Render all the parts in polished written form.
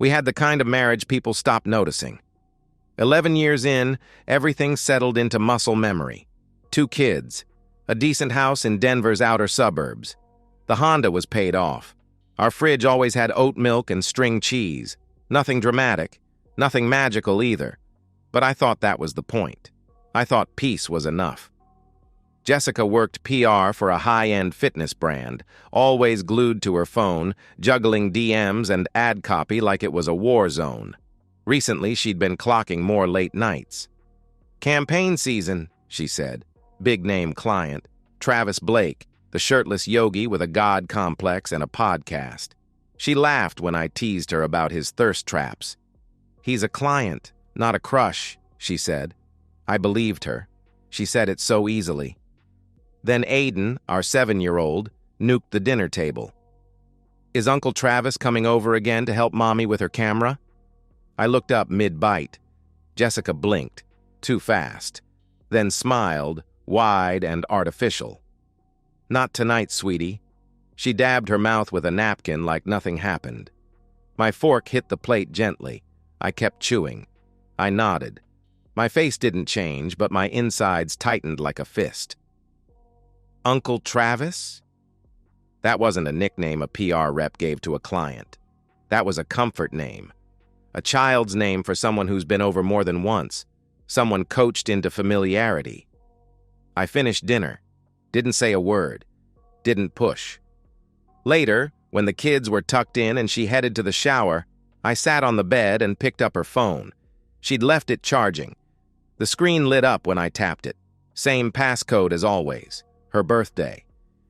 We had the kind of marriage people stop noticing. 11 years in, everything settled into muscle memory. 2 kids, a decent house in Denver's outer suburbs. The Honda was paid off. Our fridge always had oat milk and string cheese. Nothing dramatic, nothing magical either. But I thought that was the point. I thought peace was enough. Jessica worked PR for a high-end fitness brand, always glued to her phone, juggling DMs and ad copy like it was a war zone. Recently, she'd been clocking more late nights. "Campaign season," she said. Big-name client, Travis Blake, the shirtless yogi with a god complex and a podcast. She laughed when I teased her about his thirst traps. "He's a client, not a crush," she said. I believed her. She said it so easily. Then Aiden, our 7-year-old, nuked the dinner table. "Is Uncle Travis coming over again to help Mommy with her camera?" I looked up mid-bite. Jessica blinked, too fast, then smiled, wide and artificial. "Not tonight, sweetie." She dabbed her mouth with a napkin like nothing happened. My fork hit the plate gently. I kept chewing. I nodded. My face didn't change, but my insides tightened like a fist. "Uncle Travis?" That wasn't a nickname a PR rep gave to a client. That was a comfort name. A child's name for someone who's been over more than once. Someone coached into familiarity. I finished dinner. Didn't say a word. Didn't push. Later, when the kids were tucked in and she headed to the shower, I sat on the bed and picked up her phone. She'd left it charging. The screen lit up when I tapped it. Same passcode as always. Her birthday.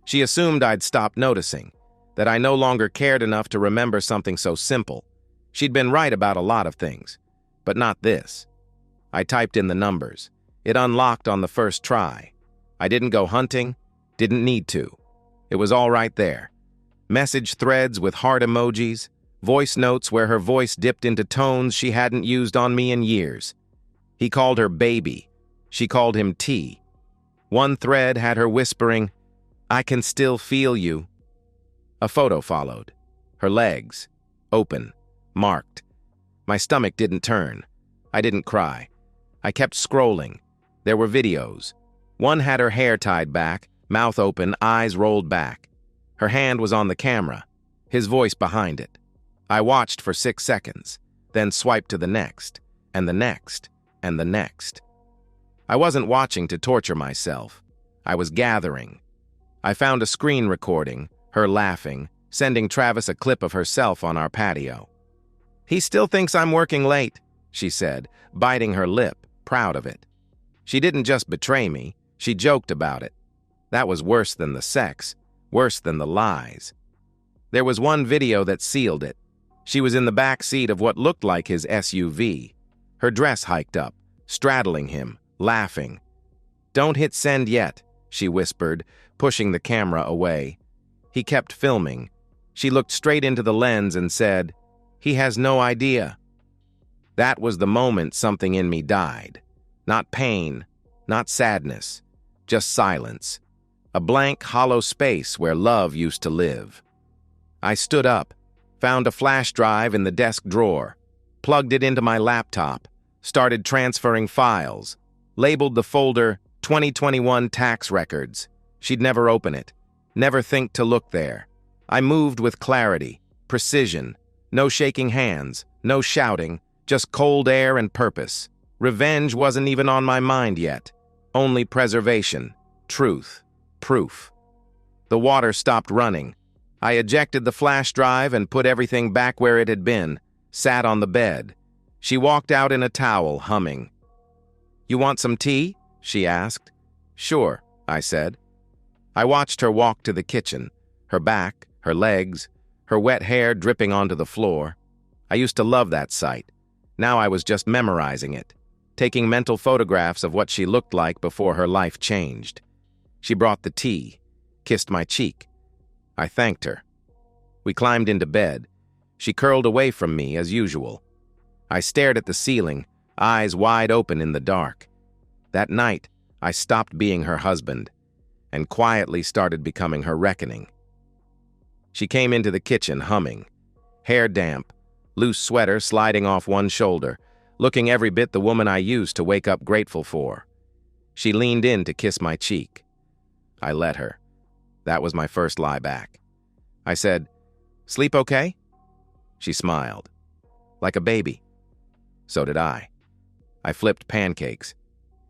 She assumed I'd stopped noticing, that I no longer cared enough to remember something so simple. She'd been right about a lot of things, but not this. I typed in the numbers. It unlocked on the first try. I didn't go hunting, didn't need to. It was all right there. Message threads with heart emojis, voice notes where her voice dipped into tones she hadn't used on me in years. He called her baby. She called him T. One thread had her whispering, "I can still feel you." A photo followed. Her legs, open, marked. My stomach didn't turn. I didn't cry. I kept scrolling. There were videos. One had her hair tied back, mouth open, eyes rolled back. Her hand was on the camera, his voice behind it. I watched for 6 seconds, then swiped to the next, and the next, and the next. I wasn't watching to torture myself. I was gathering. I found a screen recording, her laughing, sending Travis a clip of herself on our patio. "He still thinks I'm working late," she said, biting her lip, proud of it. She didn't just betray me, she joked about it. That was worse than the sex, worse than the lies. There was one video that sealed it. She was in the back seat of what looked like his SUV. Her dress hiked up, straddling him, laughing. "Don't hit send yet," she whispered, pushing the camera away. He kept filming. She looked straight into the lens and said, "He has no idea." That was the moment something in me died. Not pain, not sadness, just silence. A blank, hollow space where love used to live. I stood up, found a flash drive in the desk drawer, plugged it into my laptop, started transferring files, labeled the folder 2021 tax records. She'd never open it, never think to look there. I moved with clarity, precision, no shaking hands, no shouting, just cold air and purpose. Revenge wasn't even on my mind yet, only preservation, truth, proof. The water stopped running. I ejected the flash drive and put everything back where it had been, sat on the bed. She walked out in a towel, humming. "You want some tea?" she asked. "Sure," I said. I watched her walk to the kitchen, her back, her legs, her wet hair dripping onto the floor. I used to love that sight. Now I was just memorizing it, taking mental photographs of what she looked like before her life changed. She brought the tea, kissed my cheek. I thanked her. We climbed into bed. She curled away from me as usual. I stared at the ceiling, eyes wide open in the dark. That night, I stopped being her husband and quietly started becoming her reckoning. She came into the kitchen humming, hair damp, loose sweater sliding off one shoulder, looking every bit the woman I used to wake up grateful for. She leaned in to kiss my cheek. I let her. That was my first lie back. I said, "Sleep okay?" She smiled. Like a baby. So did I. I flipped pancakes.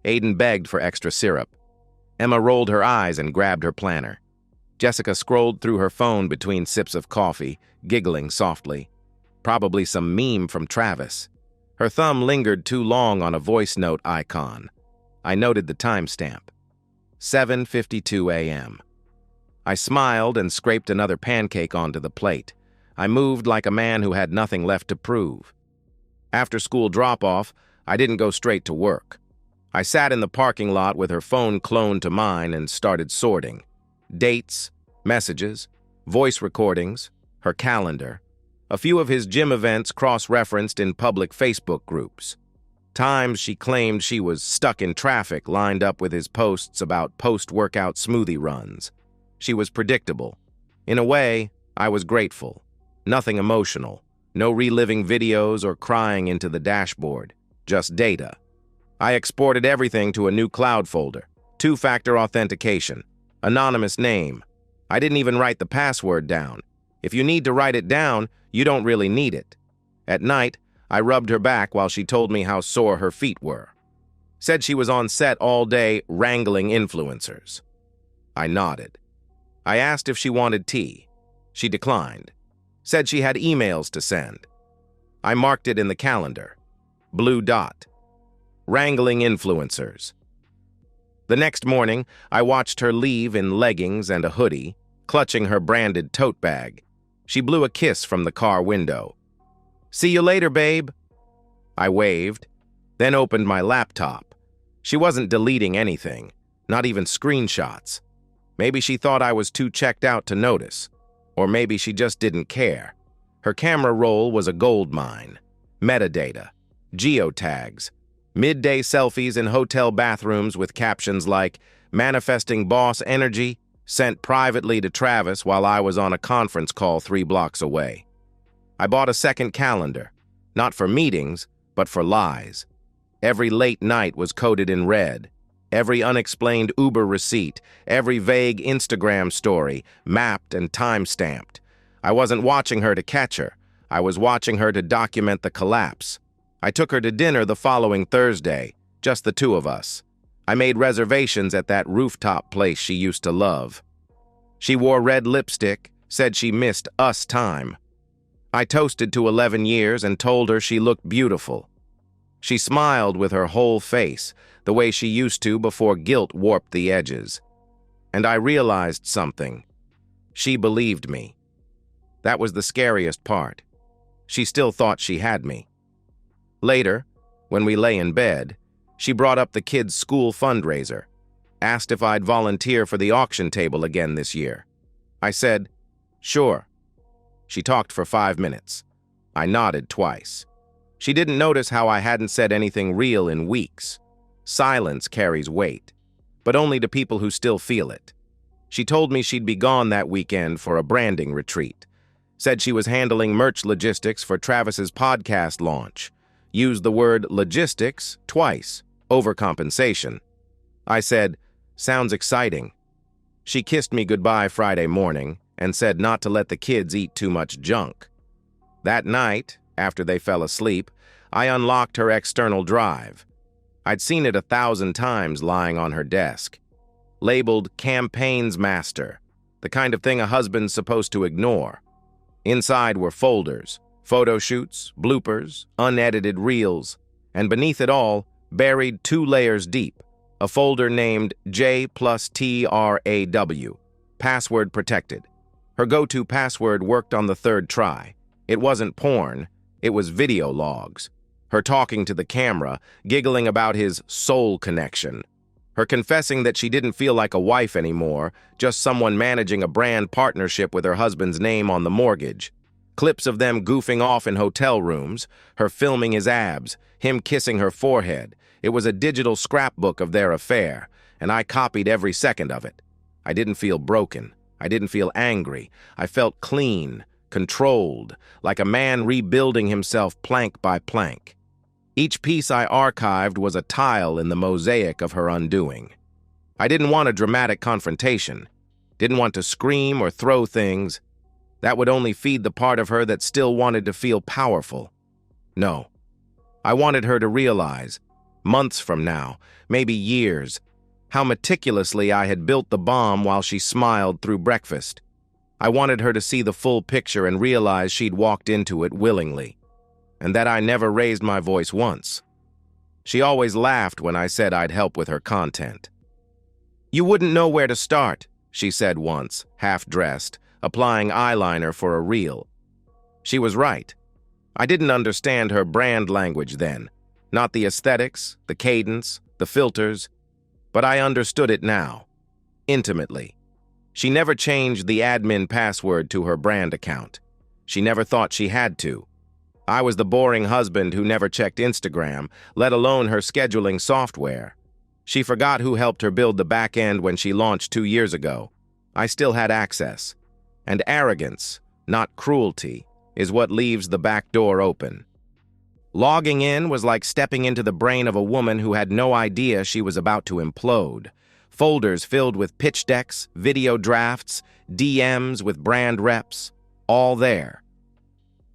Aiden begged for extra syrup. Emma rolled her eyes and grabbed her planner. Jessica scrolled through her phone between sips of coffee, giggling softly. Probably some meme from Travis. Her thumb lingered too long on a voice note icon. I noted the timestamp. 7:52 a.m. I smiled and scraped another pancake onto the plate. I moved like a man who had nothing left to prove. After school drop-off, I didn't go straight to work. I sat in the parking lot with her phone cloned to mine and started sorting. Dates, messages, voice recordings, her calendar. A few of his gym events cross-referenced in public Facebook groups. Times she claimed she was stuck in traffic lined up with his posts about post-workout smoothie runs. She was predictable. In a way, I was grateful. Nothing emotional. No reliving videos or crying into the dashboard. Just data. I exported everything to a new cloud folder. 2-factor authentication. Anonymous name. I didn't even write the password down. If you need to write it down, you don't really need it. At night, I rubbed her back while she told me how sore her feet were. Said she was on set all day wrangling influencers. I nodded. I asked if she wanted tea. She declined. Said she had emails to send. I marked it in the calendar. Blue dot. Wrangling influencers. The next morning, I watched her leave in leggings and a hoodie, clutching her branded tote bag. She blew a kiss from the car window. "See you later, babe." I waved, then opened my laptop. She wasn't deleting anything, not even screenshots. Maybe she thought I was too checked out to notice, or maybe she just didn't care. Her camera roll was a gold mine. Metadata, geotags, midday selfies in hotel bathrooms with captions like "manifesting boss energy," sent privately to Travis while I was on a conference call 3 blocks away. I bought a second calendar, not for meetings, but for lies. Every late night was coded in red. Every unexplained Uber receipt, every vague Instagram story, mapped and time-stamped. I wasn't watching her to catch her. I was watching her to document the collapse. I took her to dinner the following Thursday, just the two of us. I made reservations at that rooftop place she used to love. She wore red lipstick, said she missed us time. I toasted to 11 years and told her she looked beautiful. She smiled with her whole face, the way she used to before guilt warped the edges. And I realized something. She believed me. That was the scariest part. She still thought she had me. Later, when we lay in bed, she brought up the kids' school fundraiser, asked if I'd volunteer for the auction table again this year. I said, "Sure." She talked for 5 minutes. I nodded twice. She didn't notice how I hadn't said anything real in weeks. Silence carries weight, but only to people who still feel it. She told me she'd be gone that weekend for a branding retreat. Said she was handling merch logistics for Travis's podcast launch. Used the word logistics twice, overcompensation. I said, "Sounds exciting." She kissed me goodbye Friday morning and said not to let the kids eat too much junk. That night, after they fell asleep, I unlocked her external drive. I'd seen it 1,000 times lying on her desk. Labeled Campaigns Master, the kind of thing a husband's supposed to ignore. Inside were folders, photo shoots, bloopers, unedited reels, and beneath it all, buried 2 layers deep, a folder named J+TRAW, password protected. Her go-to password worked on the 3rd try. It wasn't porn, it was video logs. Her talking to the camera, giggling about his soul connection. Her confessing that she didn't feel like a wife anymore, just someone managing a brand partnership with her husband's name on the mortgage. Clips of them goofing off in hotel rooms, her filming his abs, him kissing her forehead. It was a digital scrapbook of their affair, and I copied every second of it. I didn't feel broken. I didn't feel angry. I felt clean, controlled, like a man rebuilding himself plank by plank. Each piece I archived was a tile in the mosaic of her undoing. I didn't want a dramatic confrontation, didn't want to scream or throw things. That would only feed the part of her that still wanted to feel powerful. No. I wanted her to realize, months from now, maybe years, how meticulously I had built the bomb while she smiled through breakfast. I wanted her to see the full picture and realize she'd walked into it willingly, and that I never raised my voice once. She always laughed when I said I'd help with her content. "You wouldn't know where to start," she said once, half-dressed, applying eyeliner for a reel. She was right. I didn't understand her brand language then, not the aesthetics, the cadence, the filters, but I understood it now, intimately. She never changed the admin password to her brand account. She never thought she had to. I was the boring husband who never checked Instagram, let alone her scheduling software. She forgot who helped her build the back end when she launched 2 years ago. I still had access. And arrogance, not cruelty, is what leaves the back door open. Logging in was like stepping into the brain of a woman who had no idea she was about to implode. Folders filled with pitch decks, video drafts, DMs with brand reps, all there.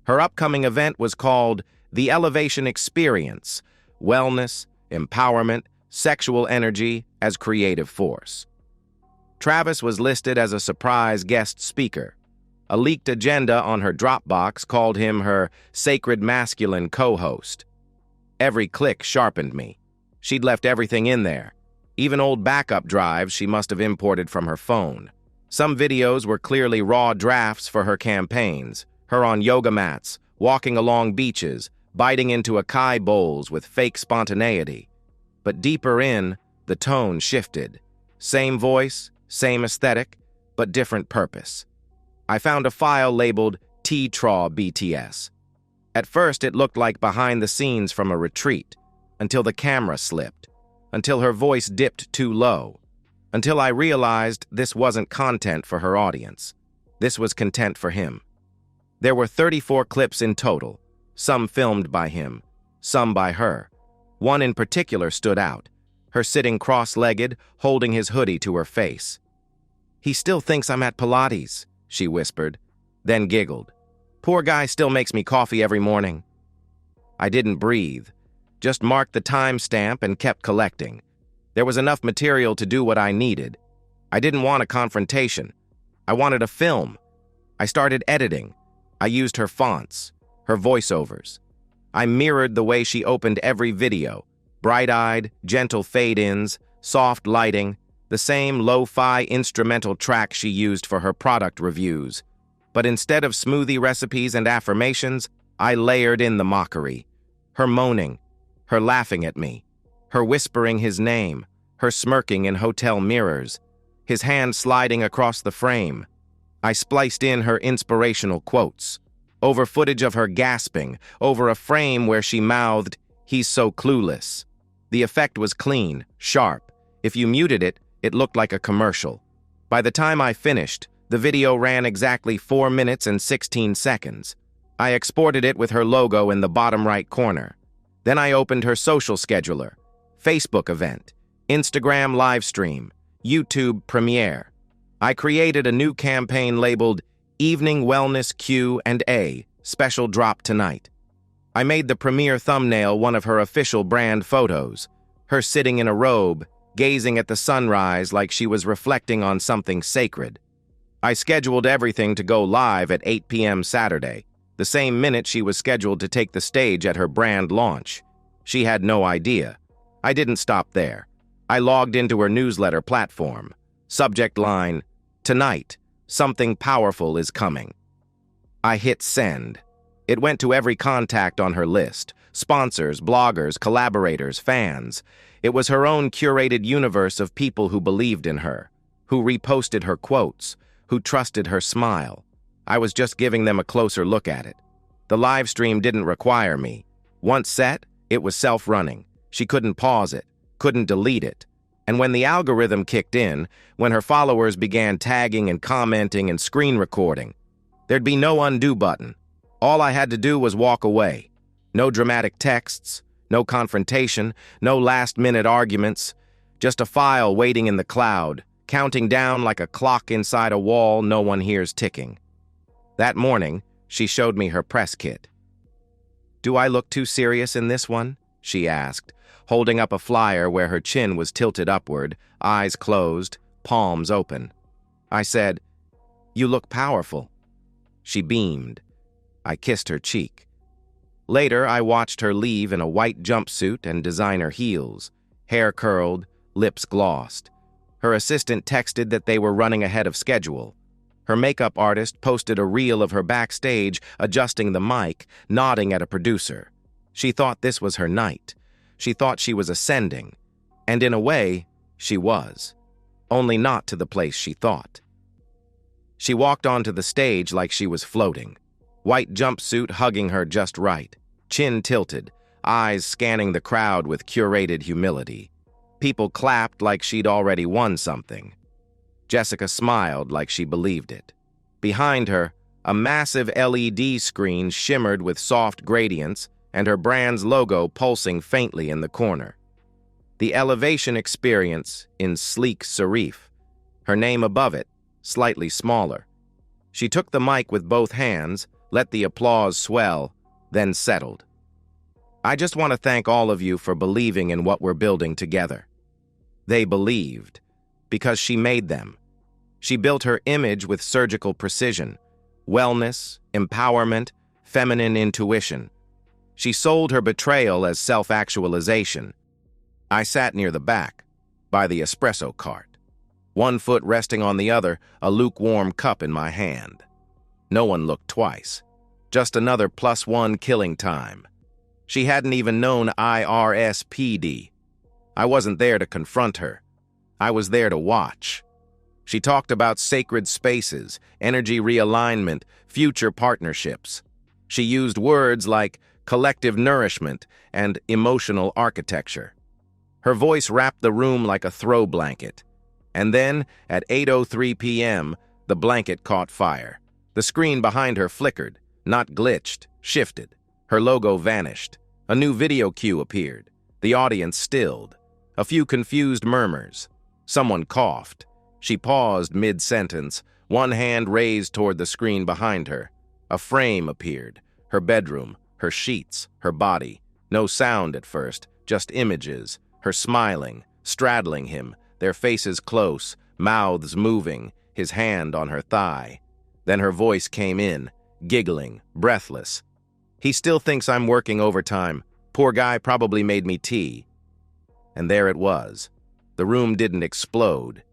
Her upcoming event was called The Elevation Experience: Wellness, Empowerment, Sexual Energy as Creative Force. Travis was listed as a surprise guest speaker. A leaked agenda on her Dropbox called him her sacred masculine co-host. Every click sharpened me. She'd left everything in there. Even old backup drives she must have imported from her phone. Some videos were clearly raw drafts for her campaigns. Her on yoga mats, walking along beaches, biting into acai bowls with fake spontaneity. But deeper in, the tone shifted. Same voice, same aesthetic, but different purpose. I found a file labeled T-Traw BTS. At first, it looked like behind the scenes from a retreat, until the camera slipped, until her voice dipped too low, until I realized this wasn't content for her audience. This was content for him. There were 34 clips in total, some filmed by him, some by her. One in particular stood out, her sitting cross-legged, holding his hoodie to her face. "He still thinks I'm at Pilates," she whispered, then giggled. "Poor guy still makes me coffee every morning." I didn't breathe, just marked the timestamp and kept collecting. There was enough material to do what I needed. I didn't want a confrontation. I wanted a film. I started editing. I used her fonts, her voiceovers. I mirrored the way she opened every video, bright-eyed, gentle fade-ins, soft lighting, the same lo-fi instrumental track she used for her product reviews. But instead of smoothie recipes and affirmations, I layered in the mockery. Her moaning, her laughing at me, her whispering his name, her smirking in hotel mirrors, his hand sliding across the frame. I spliced in her inspirational quotes, over footage of her gasping, over a frame where she mouthed, "He's so clueless." The effect was clean, sharp. If you muted it, it looked like a commercial. By the time I finished, the video ran exactly 4 minutes and 16 seconds. I exported it with her logo in the bottom right corner. Then I opened her social scheduler, Facebook event, Instagram live stream, YouTube premiere. I created a new campaign labeled Evening Wellness Q&A, Special Drop Tonight. I made the premiere thumbnail one of her official brand photos, her sitting in a robe, gazing at the sunrise like she was reflecting on something sacred. I scheduled everything to go live at 8 p.m. Saturday, the same minute she was scheduled to take the stage at her brand launch. She had no idea. I didn't stop there. I logged into her newsletter platform. Subject line, "Tonight, something powerful is coming." I hit send. It went to every contact on her list, sponsors, bloggers, collaborators, fans. It was her own curated universe of people who believed in her, who reposted her quotes, who trusted her smile. I was just giving them a closer look at it. The live stream didn't require me. Once set, it was self-running. She couldn't pause it, couldn't delete it. And when the algorithm kicked in, when her followers began tagging and commenting and screen recording, There'd be no undo button. All I had to do was walk away. No dramatic texts, no confrontation, no last-minute arguments. Just a file waiting in the cloud, counting down like a clock inside a wall no one hears ticking. That morning, she showed me her press kit. "Do I look too serious in this one?" she asked, holding up a flyer where her chin was tilted upward, eyes closed, palms open. I said, "You look powerful." She beamed. I kissed her cheek. Later, I watched her leave in a white jumpsuit and designer heels, hair curled, lips glossed. Her assistant texted that they were running ahead of schedule. Her makeup artist posted a reel of her backstage adjusting the mic, nodding at a producer. She thought this was her night. She thought she was ascending. And in a way, she was. Only not to the place she thought. She walked onto the stage like she was floating. White jumpsuit hugging her just right. Chin tilted, eyes scanning the crowd with curated humility. People clapped like she'd already won something. Jessica smiled like she believed it. Behind her, a massive LED screen shimmered with soft gradients and her brand's logo pulsing faintly in the corner. The Elevation Experience in sleek serif. Her name above it, slightly smaller. She took the mic with both hands, let the applause swell, then settled. "I just want to thank all of you for believing in what we're building together." They believed, because she made them. She built her image with surgical precision, wellness, empowerment, feminine intuition. She sold her betrayal as self-actualization. I sat near the back, by the espresso cart. One foot resting on the other, a lukewarm cup in my hand. No one looked twice. Just another +1 killing time. She hadn't even known IRSPD. I wasn't there to confront her. I was there to watch. She talked about sacred spaces, energy realignment, future partnerships. She used words like collective nourishment and emotional architecture. Her voice wrapped the room like a throw blanket. And then, at 8:03 p.m., the blanket caught fire. The screen behind her flickered, not glitched, shifted. Her logo vanished. A new video cue appeared. The audience stilled. A few confused murmurs. Someone coughed. She paused mid-sentence, one hand raised toward the screen behind her. A frame appeared. Her bedroom, her sheets, her body. No sound at first, just images. Her smiling, straddling him, their faces close, mouths moving, his hand on her thigh. Then her voice came in, giggling, breathless. "He still thinks I'm working overtime. Poor guy probably made me tea." And there it was. The room didn't explode.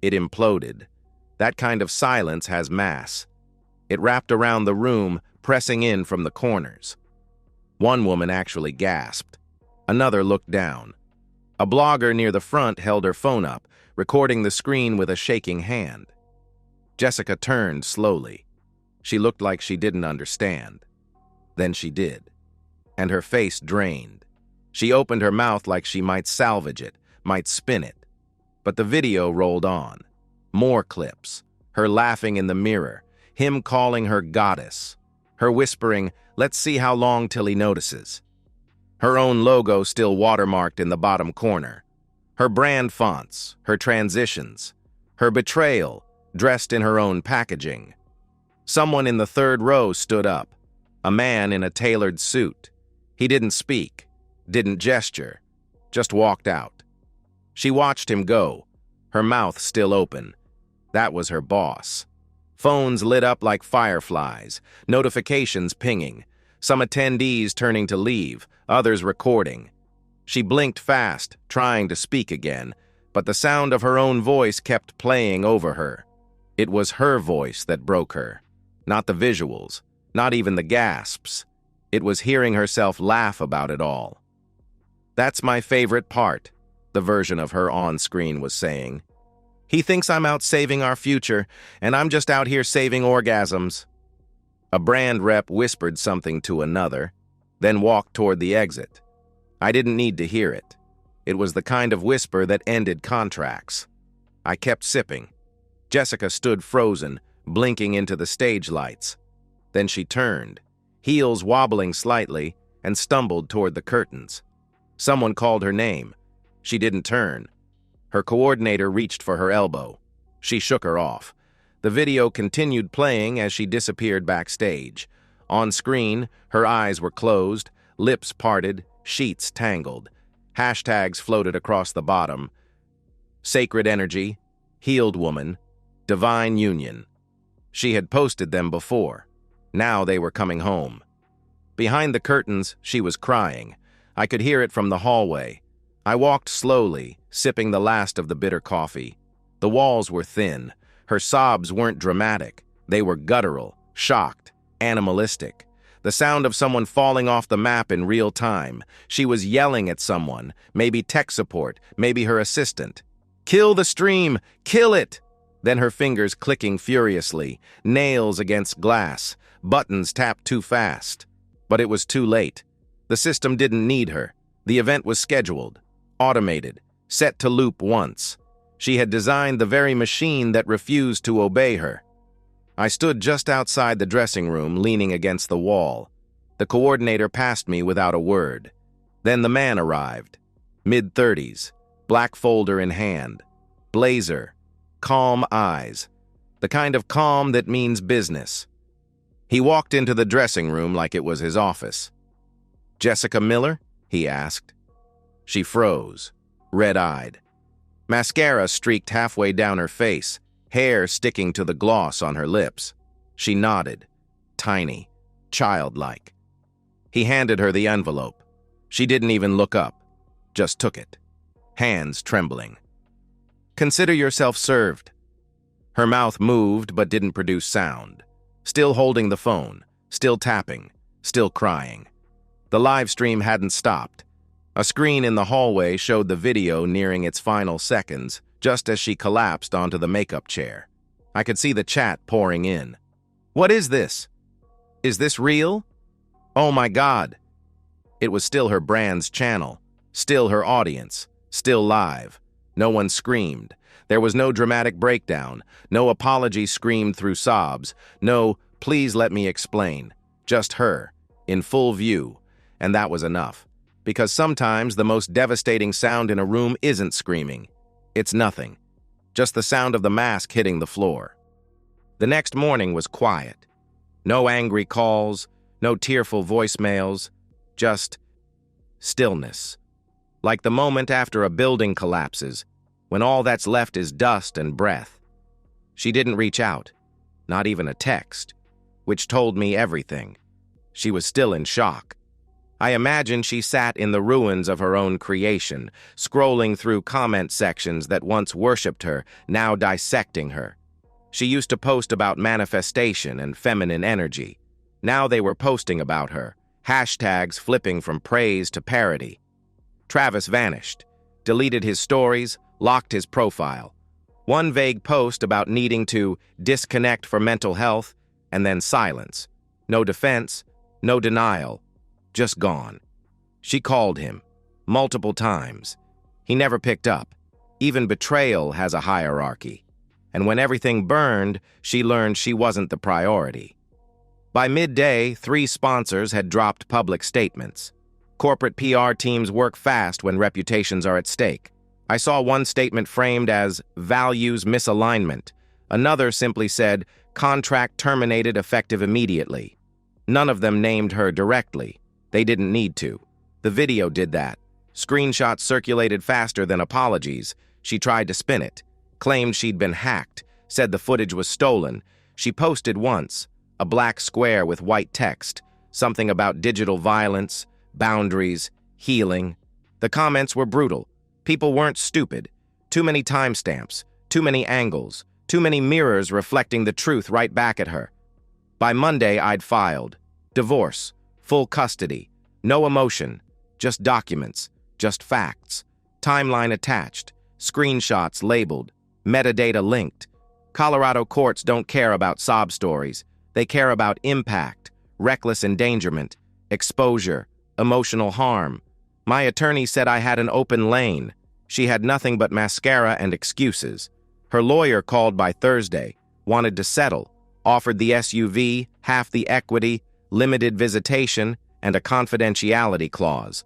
It imploded. That kind of silence has mass. It wrapped around the room, pressing in from the corners. One woman actually gasped. Another looked down. A blogger near the front held her phone up, recording the screen with a shaking hand. Jessica turned slowly. She looked like she didn't understand. Then she did. And her face drained. She opened her mouth like she might salvage it, might spin it. But the video rolled on. More clips. Her laughing in the mirror. Him calling her goddess. Her whispering, "Let's see how long till he notices." Her own logo still watermarked in the bottom corner. Her brand fonts, her transitions. Her betrayal, dressed in her own packaging. Someone in the third row stood up. A man in a tailored suit. He didn't speak, didn't gesture, just walked out. She watched him go, her mouth still open. That was her boss. Phones lit up like fireflies, notifications pinging, some attendees turning to leave, others recording. She blinked fast, trying to speak again, but the sound of her own voice kept playing over her. It was her voice that broke her, not the visuals, not even the gasps. It was hearing herself laugh about it all. "That's my favorite part," the version of her on screen was saying. "He thinks I'm out saving our future, and I'm just out here saving orgasms." A brand rep whispered something to another, then walked toward the exit. I didn't need to hear it. It was the kind of whisper that ended contracts. I kept sipping. Jessica stood frozen, blinking into the stage lights. Then she turned, heels wobbling slightly, and stumbled toward the curtains. Someone called her name. She didn't turn. Her coordinator reached for her elbow. She shook her off. The video continued playing as she disappeared backstage. On screen, her eyes were closed, lips parted, sheets tangled. Hashtags floated across the bottom. Sacred energy, healed woman, divine union. She had posted them before. Now they were coming home. Behind the curtains, she was crying. I could hear it from the hallway. I walked slowly, sipping the last of the bitter coffee. The walls were thin. Her sobs weren't dramatic. They were guttural, shocked, animalistic. The sound of someone falling off the map in real time. She was yelling at someone, maybe tech support, maybe her assistant. "Kill the stream! Kill it!" Then her fingers clicking furiously, nails against glass, buttons tapped too fast. But it was too late. The system didn't need her. The event was scheduled, automated, set to loop once. She had designed the very machine that refused to obey her. I stood just outside the dressing room, leaning against the wall. The coordinator passed me without a word. Then the man arrived. Mid-30s, black folder in hand, blazer, calm eyes, the kind of calm that means business. He walked into the dressing room like it was his office. "Jessica Miller?" he asked. She froze, red-eyed. Mascara streaked halfway down her face, hair sticking to the gloss on her lips. She nodded, tiny, childlike. He handed her the envelope. She didn't even look up, just took it, hands trembling. "Consider yourself served." Her mouth moved but didn't produce sound. Still holding the phone, still tapping, still crying. The live stream hadn't stopped. A screen in the hallway showed the video nearing its final seconds, just as she collapsed onto the makeup chair. I could see the chat pouring in. "What is this? Is this real? Oh my God." It was still her brand's channel, still her audience, still live. No one screamed. There was no dramatic breakdown, no apology screamed through sobs, no "please let me explain." Just her, in full view, and that was enough. Because sometimes the most devastating sound in a room isn't screaming. It's nothing. Just the sound of the mask hitting the floor. The next morning was quiet. No angry calls, no tearful voicemails, just stillness. Like the moment after a building collapses, when all that's left is dust and breath. She didn't reach out, not even a text, which told me everything. She was still in shock. I imagine she sat in the ruins of her own creation, scrolling through comment sections that once worshipped her, now dissecting her. She used to post about manifestation and feminine energy. Now they were posting about her, hashtags flipping from praise to parody. Travis vanished, deleted his stories, locked his profile. One vague post about needing to disconnect for mental health, and then silence. No defense, no denial, just gone. She called him, multiple times. He never picked up. Even betrayal has a hierarchy. And when everything burned, she learned she wasn't the priority. By midday, 3 sponsors had dropped public statements. Corporate PR teams work fast when reputations are at stake. I saw one statement framed as values misalignment. Another simply said, contract terminated effective immediately. None of them named her directly. They didn't need to. The video did that. Screenshots circulated faster than apologies. She tried to spin it, claimed she'd been hacked, said the footage was stolen. She posted once, a black square with white text, something about digital violence, boundaries, healing. The comments were brutal. People weren't stupid. Too many timestamps, too many angles, too many mirrors reflecting the truth right back at her. By Monday, I'd filed. Divorce, full custody, no emotion, just documents, just facts, timeline attached, screenshots labeled, metadata linked. Colorado courts don't care about sob stories. They care about impact, reckless endangerment, exposure, emotional harm. My attorney said I had an open lane. She had nothing but mascara and excuses. Her lawyer called by Thursday, wanted to settle, offered the SUV, half the equity, limited visitation, and a confidentiality clause.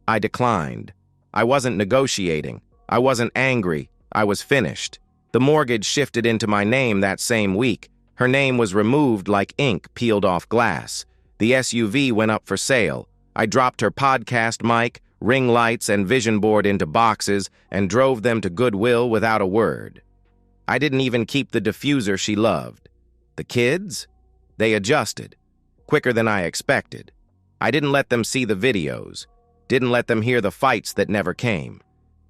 I declined. I wasn't negotiating. I wasn't angry. I was finished. The mortgage shifted into my name that same week. Her name was removed like ink peeled off glass. The SUV went up for sale. I dropped her podcast mic, ring lights, and vision board into boxes and drove them to Goodwill without a word. I didn't even keep the diffuser she loved. The kids? They adjusted. Quicker than I expected. I didn't let them see the videos. Didn't let them hear the fights that never came.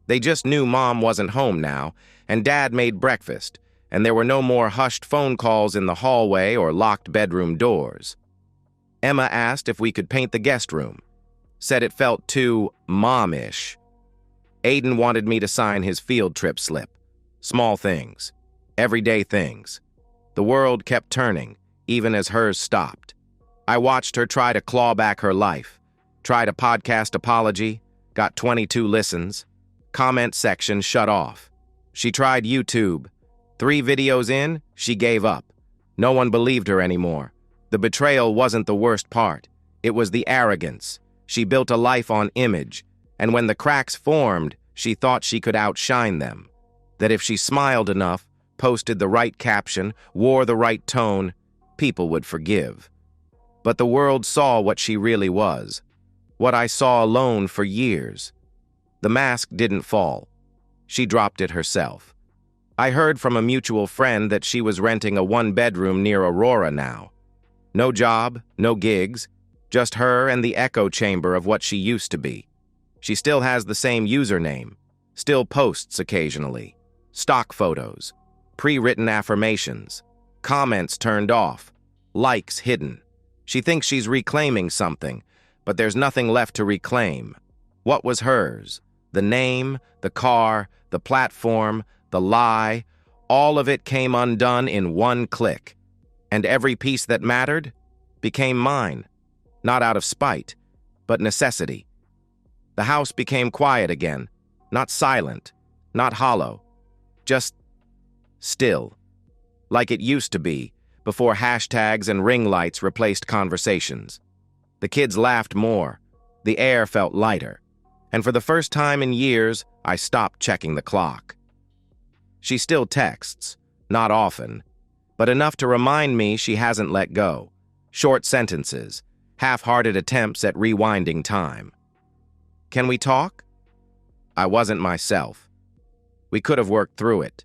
They just knew Mom wasn't home now, and Dad made breakfast, and there were no more hushed phone calls in the hallway or locked bedroom doors. Emma asked if we could paint the guest room. Said it felt too mom-ish. Aiden wanted me to sign his field trip slip. Small things. Everyday things. The world kept turning, even as hers stopped. I watched her try to claw back her life. Tried a podcast apology, got 22 listens. Comment section shut off. She tried YouTube. 3 videos in, she gave up. No one believed her anymore. The betrayal wasn't the worst part. It was the arrogance. She built a life on image, and when the cracks formed, she thought she could outshine them. That if she smiled enough, posted the right caption, wore the right tone, people would forgive. But the world saw what she really was. What I saw alone for years. The mask didn't fall. She dropped it herself. I heard from a mutual friend that she was renting a 1-bedroom near Aurora now. No job, no gigs, just her and the echo chamber of what she used to be. She still has the same username, still posts occasionally, stock photos, pre-written affirmations, comments turned off, likes hidden. She thinks she's reclaiming something, but there's nothing left to reclaim. What was hers? The name, the car, the platform, the lie, all of it came undone in one click. And every piece that mattered became mine, not out of spite, but necessity. The house became quiet again, not silent, not hollow, just still, like it used to be, before hashtags and ring lights replaced conversations. The kids laughed more, the air felt lighter, and for the first time in years, I stopped checking the clock. She still texts, not often, but enough to remind me she hasn't let go. Short sentences, half-hearted attempts at rewinding time. Can we talk? I wasn't myself. We could have worked through it.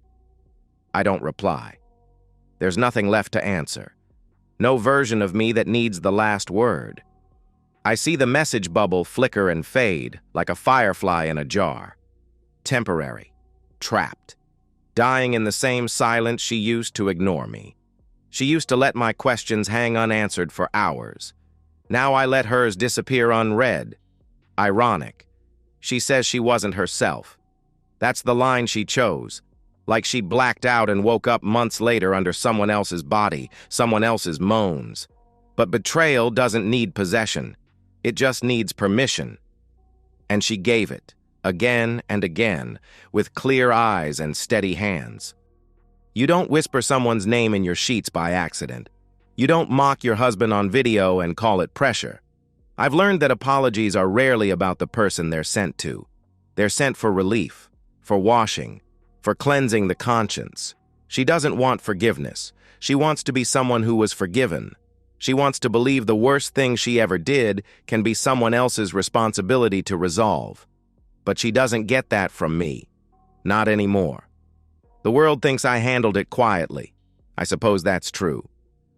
I don't reply. There's nothing left to answer. No version of me that needs the last word. I see the message bubble flicker and fade like a firefly in a jar. Temporary. Trapped. Dying in the same silence she used to ignore me. She used to let my questions hang unanswered for hours. Now I let hers disappear unread. Ironic. She says she wasn't herself. That's the line she chose. Like she blacked out and woke up months later under someone else's body, someone else's moans. But betrayal doesn't need possession. It just needs permission. And she gave it, again and again, with clear eyes and steady hands. You don't whisper someone's name in your sheets by accident. You don't mock your husband on video and call it pressure. I've learned that apologies are rarely about the person they're sent to. They're sent for relief, for washing, for cleansing the conscience. She doesn't want forgiveness. She wants to be someone who was forgiven. She wants to believe the worst thing she ever did can be someone else's responsibility to resolve. But she doesn't get that from me. Not anymore. The world thinks I handled it quietly. I suppose that's true.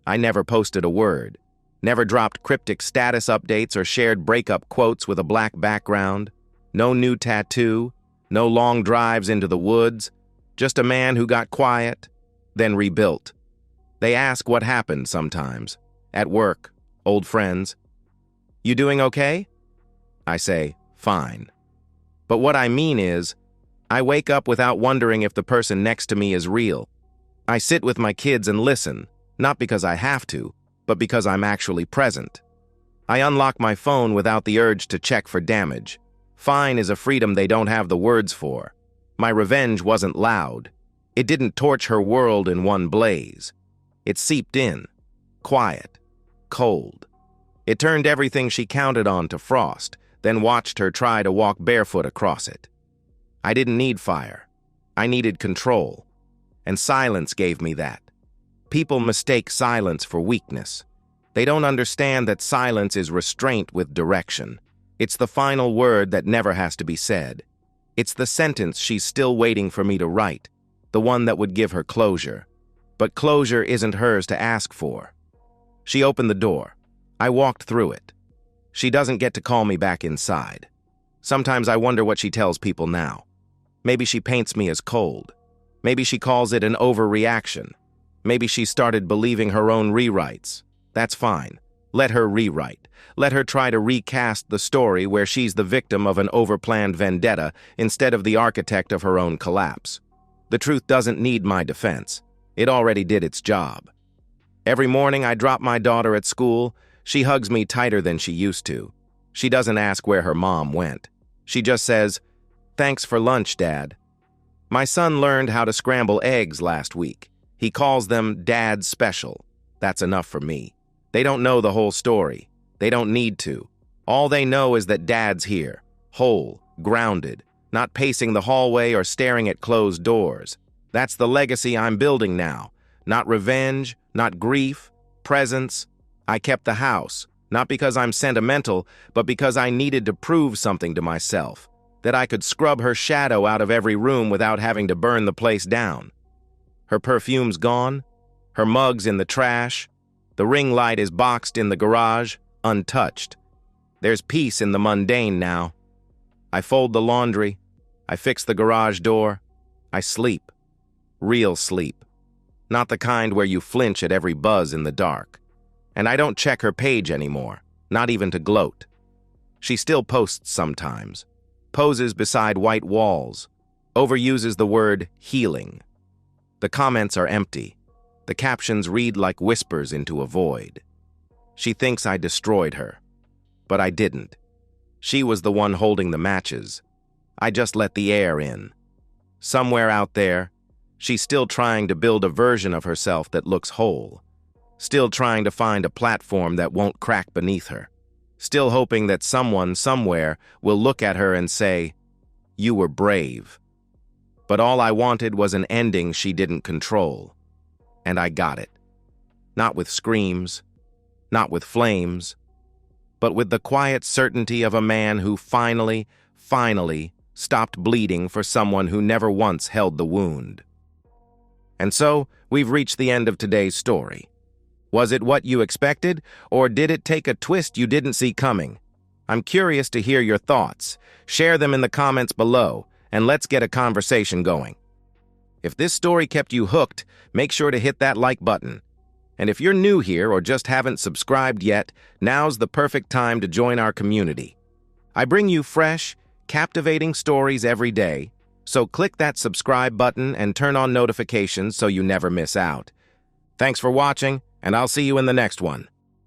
I never posted a word. Never dropped cryptic status updates or shared breakup quotes with a black background. No new tattoo. No long drives into the woods. Just a man who got quiet, then rebuilt. They ask what happened sometimes. At work, old friends. You doing okay? I say, fine. But what I mean is, I wake up without wondering if the person next to me is real. I sit with my kids and listen, not because I have to, but because I'm actually present. I unlock my phone without the urge to check for damage. Fine is a freedom they don't have the words for. My revenge wasn't loud. It didn't torch her world in one blaze. It seeped in, quiet, cold. It turned everything she counted on to frost, then watched her try to walk barefoot across it. I didn't need fire. I needed control. And silence gave me that. People mistake silence for weakness. They don't understand that silence is restraint with direction. It's the final word that never has to be said. It's the sentence she's still waiting for me to write, the one that would give her closure. But closure isn't hers to ask for. She opened the door. I walked through it. She doesn't get to call me back inside. Sometimes I wonder what she tells people now. Maybe she paints me as cold. Maybe she calls it an overreaction. Maybe she started believing her own rewrites. That's fine. Let her rewrite. Let her try to recast the story where she's the victim of an overplanned vendetta instead of the architect of her own collapse. The truth doesn't need my defense. It already did its job. Every morning I drop my daughter at school. She hugs me tighter than she used to. She doesn't ask where her mom went. She just says, "Thanks for lunch, Dad." My son learned how to scramble eggs last week. He calls them Dad's Special. That's enough for me. They don't know the whole story. They don't need to. All they know is that Dad's here, whole, grounded, not pacing the hallway or staring at closed doors. That's the legacy I'm building now. Not revenge, not grief, presence. I kept the house, not because I'm sentimental, but because I needed to prove something to myself, that I could scrub her shadow out of every room without having to burn the place down. Her perfume's gone, her mug's in the trash, the ring light is boxed in the garage, untouched. There's peace in the mundane now. I fold the laundry, I fix the garage door, I sleep. Real sleep. Not the kind where you flinch at every buzz in the dark. And I don't check her page anymore, not even to gloat. She still posts sometimes, poses beside white walls, overuses the word healing. The comments are empty. The captions read like whispers into a void. She thinks I destroyed her, but I didn't. She was the one holding the matches. I just let the air in. Somewhere out there, she's still trying to build a version of herself that looks whole. Still trying to find a platform that won't crack beneath her. Still hoping that someone, somewhere, will look at her and say, "You were brave." But all I wanted was an ending she didn't control. And I got it. Not with screams, not with flames, but with the quiet certainty of a man who finally stopped bleeding for someone who never once held the wound. And so, we've reached the end of today's story. Was it what you expected, or did it take a twist you didn't see coming? I'm curious to hear your thoughts. Share them in the comments below, and let's get a conversation going. If this story kept you hooked, make sure to hit that like button. And if you're new here or just haven't subscribed yet, now's the perfect time to join our community. I bring you fresh, captivating stories every day, so click that subscribe button and turn on notifications so you never miss out. Thanks for watching, and I'll see you in the next one.